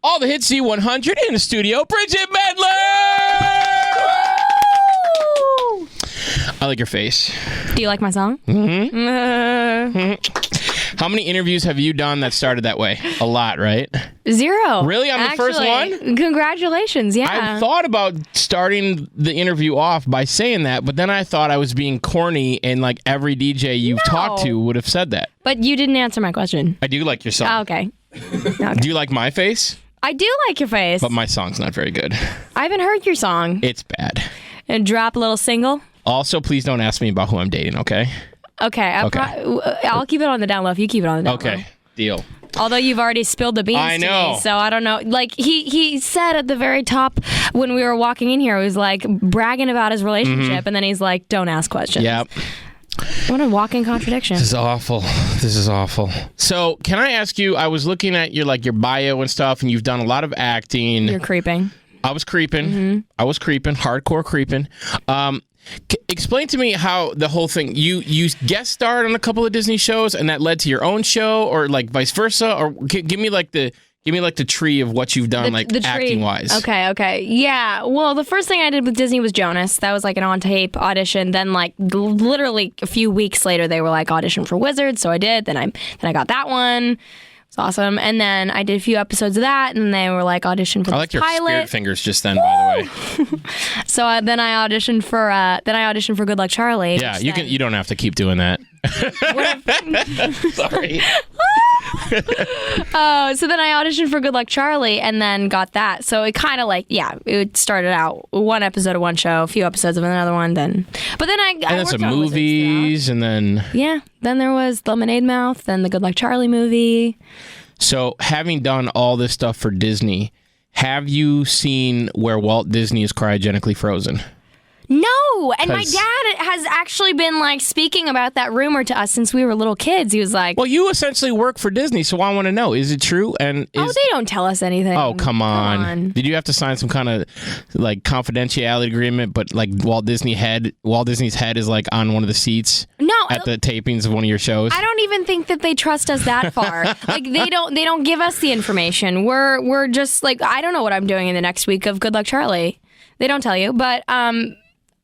All the hits Z100 in the studio, Bridgit Mendler! I like your face. Do you like my song? How many interviews have you done that started that way? A lot, right? 0. Really? I'm the first one? Congratulations, yeah. I thought about starting the interview off by saying that, but then I thought I was being corny and like every DJ you've talked to would have said that. But you didn't answer my question. I do like your song. Oh, okay. Do you like my face? I do like your face. But my song's not very good. I haven't heard your song. It's bad. And drop a little single? Also, please don't ask me about who I'm dating, okay? Okay. I'll keep it on the down low if you keep it on the down low. Okay, deal. Although you've already spilled the beans I know. to me, so I don't know. Like, he said at the very top when we were walking in here, he was like bragging about his relationship, and then he's like, don't ask questions. Yep. What a walking contradiction. This is awful. So, can I ask you, I was looking at your bio and stuff, and you've done a lot of acting. You're creeping. I was creeping. Hardcore creeping. Explain to me how the whole thing, you guest starred on a couple of Disney shows and that led to your own show, or like vice versa, or give me like the tree of what you've done, the acting wise. Okay. Yeah. Well, the first thing I did with Disney was Jonas. That was like an on-tape audition. Then like literally a few weeks later, they were like audition for Wizards. So I did. Then I got that one. It's awesome. And then I did a few episodes of that, and they were like audition for the pilot. I like your spirit fingers just then, by the way. So then I auditioned for Good Luck Charlie. Yeah, you don't have to keep doing that. Sorry. So then I auditioned for Good Luck Charlie and then got that. So it kind of it started out one episode of one show, a few episodes of another one, but then I then some movies, and then then there was Lemonade Mouth, then the Good Luck Charlie movie. So having done all this stuff for Disney, have you seen where Walt Disney is cryogenically frozen? No, and my dad has actually been like speaking about that rumor to us since we were little kids. He was like, "Well, you essentially work for Disney, so I want to know: is it true?" And they don't tell us anything. Oh, come on! Did you have to sign some kind of like confidentiality agreement? But like Walt Disney's head is like on one of the seats. No, at the tapings of one of your shows. I don't even think that they trust us that far. Like they don't give us the information. We're just like, I don't know what I'm doing in the next week of Good Luck Charlie. They don't tell you, but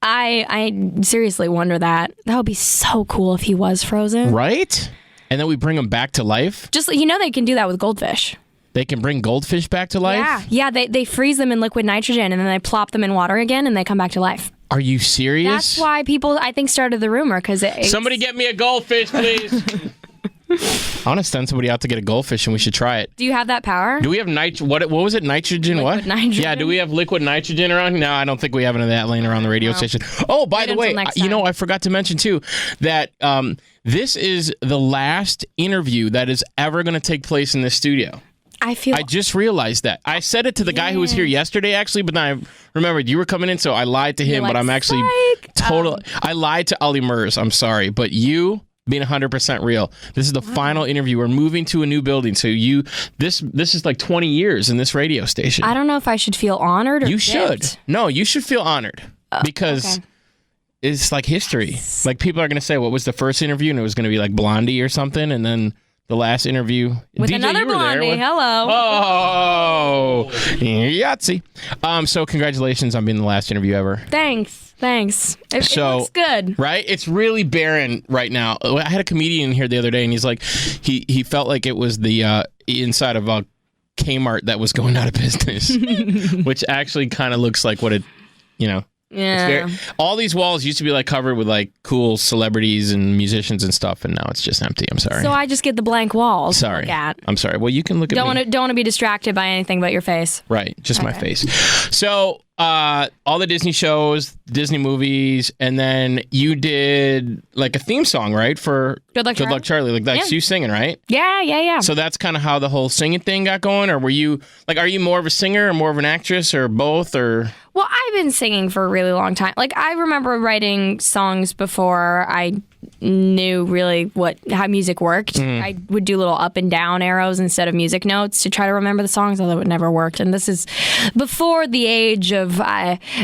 I seriously wonder that. That would be so cool if he was frozen. Right? And then we bring him back to life? Just, they can do that with goldfish. They can bring goldfish back to life? Yeah, they freeze them in liquid nitrogen and then they plop them in water again and they come back to life. Are you serious? That's why people, I think, started the rumor. Somebody get me a goldfish, please. I want to send somebody out to get a goldfish and we should try it. Do you have that power? Do we have what was it? Nitrogen? Liquid nitrogen? Yeah, do we have liquid nitrogen around? No, I don't think we have any of that laying around the radio station. Oh, by the way, I forgot to mention too that this is the last interview that is ever going to take place in this studio. I just realized that. I said it to the guy who was here yesterday, actually, but then I remembered you were coming in, so I lied to him, but I'm actually I lied to Ali Mers. I'm sorry, but you being 100% real. This is the final interview. We're moving to a new building, so this is like 20 years in this radio station. I don't know if I should feel honored or You dipped. should. No, you should feel honored because it's like history. Like people are going to say, what was the first interview? And it was going to be like Blondie or something, and then the last interview with DJ, another Blondie. Hello. Oh, Yahtzee. So congratulations on being the last interview ever. Thanks. It looks good. Right? It's really barren right now. I had a comedian here the other day, and he's like, he felt like it was the inside of a Kmart that was going out of business, which actually kind of looks like what it, Yeah. All these walls used to be like covered with like cool celebrities and musicians and stuff, and now it's just empty. I'm sorry. So I just get the blank walls. Sorry. To look at. I'm sorry. Well, you can look at me. Don't want to be distracted by anything but your face. Right. Just my face. So all the Disney shows, Disney movies, and then you did like a theme song, right? For Good Luck Charlie. Like that's you singing, right? Yeah. So that's kind of how the whole singing thing got going, or were you like, are you more of a singer or more of an actress or both, or? Well, I've been singing for a really long time. Like I remember writing songs before I knew really how music worked. I would do little up and down arrows instead of music notes to try to remember the songs, although it never worked. And this is before the age of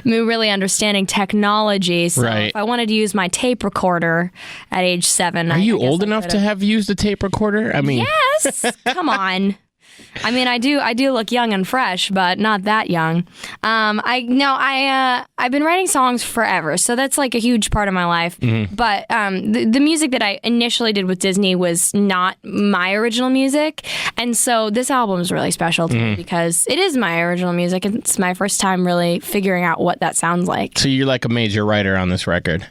me really understanding technology. So if I wanted to use my tape recorder at age 7, are you old enough to have used a tape recorder? I mean, yes. Come on. I mean, I do look young and fresh, but not that young. I've been writing songs forever, so that's like a huge part of my life. Mm-hmm. But the music that I initially did with Disney was not my original music, and so this album is really special to me because it is my original music, and it's my first time really figuring out what that sounds like. So you're like a major writer on this record.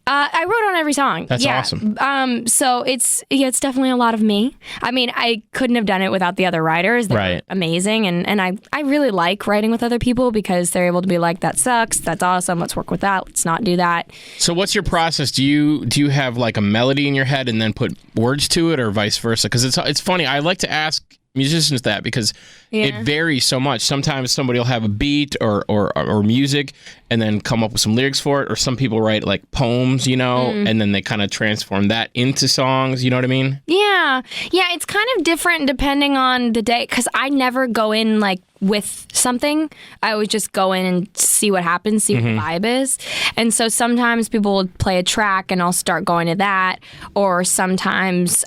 I wrote on every song. That's awesome. So it's definitely a lot of me. I mean, I couldn't have done it without the other writers. They're amazing, and I really like writing with other people because they're able to be like, that sucks, that's awesome, let's work with that, let's not do that. So what's your process? Do you have like a melody in your head and then put words to it, or vice versa? Because it's funny. I like to ask musicians that because it varies so much. Sometimes somebody will have a beat or music and then come up with some lyrics for it, or some people write like poems, and then they kind of transform that into songs, you know what I mean? Yeah, it's kind of different depending on the day, because I never go in like with something. I always just go in and see what happens, see what the vibe is. And so sometimes people will play a track and I'll start going to that, or sometimes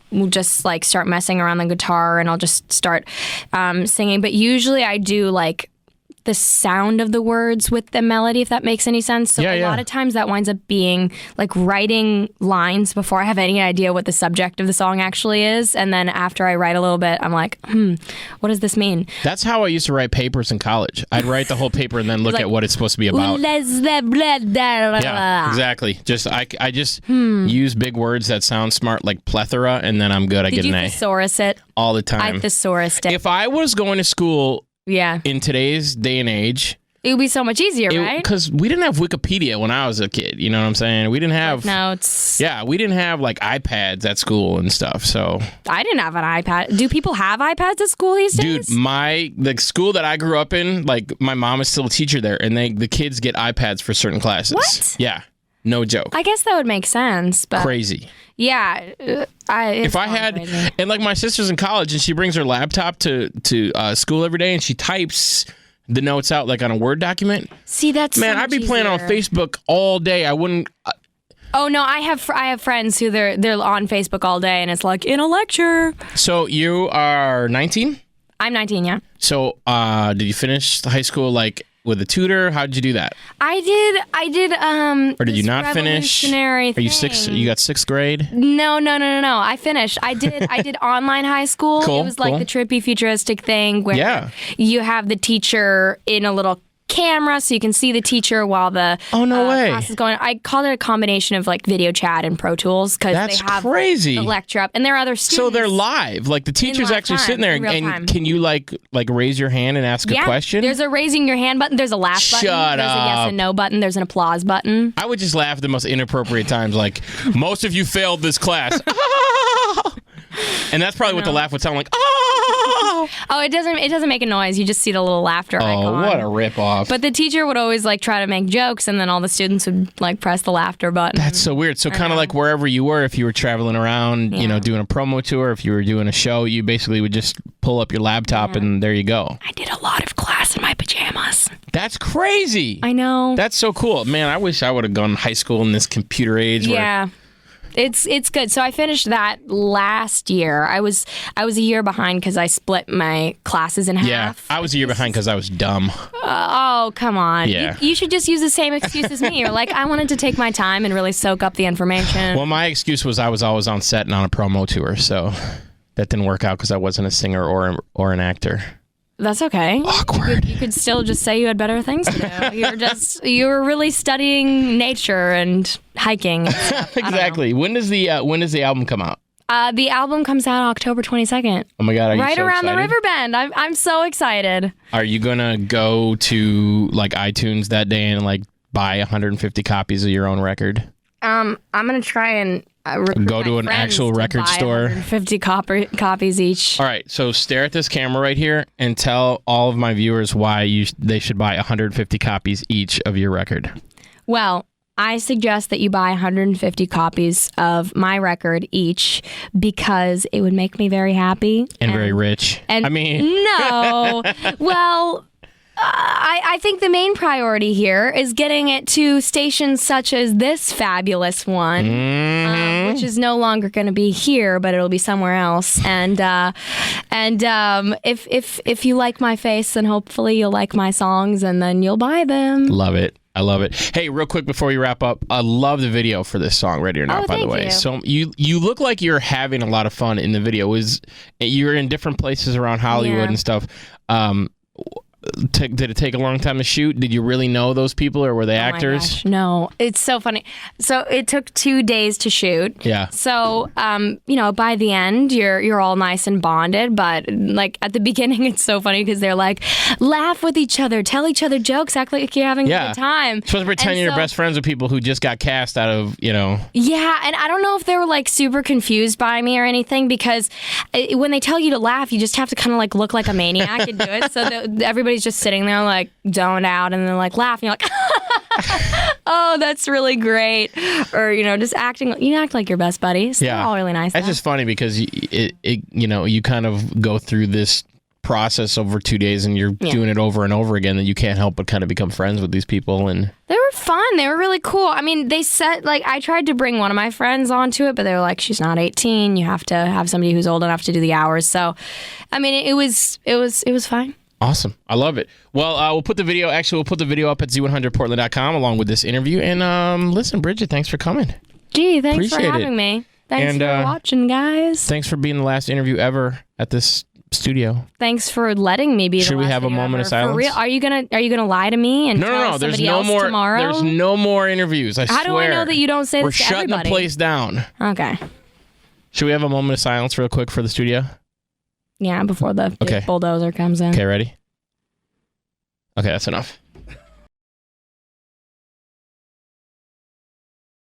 we'll just like start messing around the guitar and I'll just start singing. But usually I do like the sound of the words with the melody, if that makes any sense. So a lot of times that winds up being like writing lines before I have any idea what the subject of the song actually is. And then after I write a little bit, I'm like, what does this mean? That's how I used to write papers in college. I'd write the whole paper and then look at what it's supposed to be about. Yeah, exactly. I just use big words that sound smart, like plethora, and then I'm good. I get an A. Did you thesaurus it? All the time. I thesaurused it. If I was going to school in today's day and age, it would be so much easier, right? Because we didn't have Wikipedia when I was a kid. You know what I'm saying? We didn't have notes. Yeah, we didn't have like iPads at school and stuff. So I didn't have an iPad. Do people have iPads at school these days? Dude, the school that I grew up in, like my mom is still a teacher there, and the kids get iPads for certain classes. What? Yeah, no joke. I guess that would make sense, but crazy. Yeah, if I had, crazy. And like my sister's in college, and she brings her laptop to school every day, and she types the notes out like on a Word document. See, that's man, so I'd be easier. playing on Facebook all day. I wouldn't. Oh no, I have friends who they're on Facebook all day, and it's like in a lecture. So you are 19? I'm 19, yeah. So did you finish high school like with a tutor? How did you do that? I did. Or did you not finish? Are you sixth? You got sixth grade? No. I finished. I did online high school. Cool, it was like the trippy futuristic thing where you have the teacher in a little camera so you can see the teacher while the class is going. I called it a combination of like video chat and Pro Tools because they have crazy. The lecture up, and there are other students. So they're live, like the teacher's actually sitting there, and can you like raise your hand and ask a question? There's a raising your hand button. There's a laugh button. There's a yes and no button. There's an applause button. I would just laugh at the most inappropriate times, like most of you failed this class. And that's probably what the laugh would sound like. Oh, it doesn't make a noise. You just see the little laughter icon. Oh, what a ripoff. But the teacher would always like try to make jokes, and then all the students would like press the laughter button. That's so weird. So kind of like wherever you were, if you were traveling around, doing a promo tour, if you were doing a show, you basically would just pull up your laptop and there you go. I did a lot of class in my pajamas. That's crazy. I know. That's so cool. Man, I wish I would have gone to high school in this computer age. Yeah. It's good. So I finished that last year. I was a year behind because I split my classes in half. Yeah, I was a year behind because I was dumb. Oh, come on. Yeah. You should just use the same excuse as me. You're like, I wanted to take my time and really soak up the information. Well, my excuse was I was always on set and on a promo tour, so that didn't work out because I wasn't a singer or an actor. That's okay. Awkward. You could still just say you had better things to do. You were really studying nature and hiking and stuff. Exactly. When does the album come out? The album comes out October 22nd. Oh my God, are you right so around excited? the river bend. I'm so excited. Are you gonna go to like iTunes that day and like buy 150 copies of your own record? I'm gonna try and go to an actual record store. 150 copies each. All right, so stare at this camera right here and tell all of my viewers why they should buy 150 copies each of your record. Well, I suggest that you buy 150 copies of my record each because it would make me very happy. And very rich. And I mean... No. Well... I think the main priority here is getting it to stations such as this fabulous one, which is no longer going to be here, but it'll be somewhere else. And if you like my face, then hopefully you'll like my songs, and then you'll buy them. Love it. I love it. Hey, real quick before we wrap up, I love the video for this song, Ready or Not, by the way. You. So you look like you're having a lot of fun in the video. You're in different places around Hollywood and stuff. Did it take a long time to shoot? Did you really know those people, or were they actors? My gosh, no, it's so funny. So it took 2 days to shoot. Yeah. So by the end, you're all nice and bonded, but like at the beginning, it's so funny because they're like, laugh with each other, tell each other jokes, act like you're having a good time. Supposed to pretend you're best friends with people who just got cast out of, Yeah, and I don't know if they were like super confused by me or anything, because when they tell you to laugh, you just have to kind of like look like a maniac and do it. So everybody's just sitting there like zoned out, and then like laugh, and you're like, oh, that's really great. Or just acting. You act like your best buddies. They're all really nice. That's just funny because you kind of go through this process over 2 days, and you're doing it over and over again, that you can't help but kind of become friends with these people. And they were fun. They were really cool. I mean, they said, like, I tried to bring one of my friends onto it, but they were like, she's not 18. You have to have somebody who's old enough to do the hours. So, I mean, it was fine. Awesome. I love it. Well, we'll put the video up at Z100Portland.com along with this interview. And listen, Bridgit, thanks for coming. Gee, thanks for having me. Thanks for watching, guys. Thanks for being the last interview ever at this studio. Thanks for letting me be the last. Should we have a moment of silence? For real? Are you gonna lie to me and tell somebody else tomorrow? There's no more interviews. I swear. How do I know that you don't say this to everybody? We're shutting the place down. Okay. Should we have a moment of silence real quick for the studio? Yeah, before the bulldozer comes in. Okay, ready? Okay, that's enough.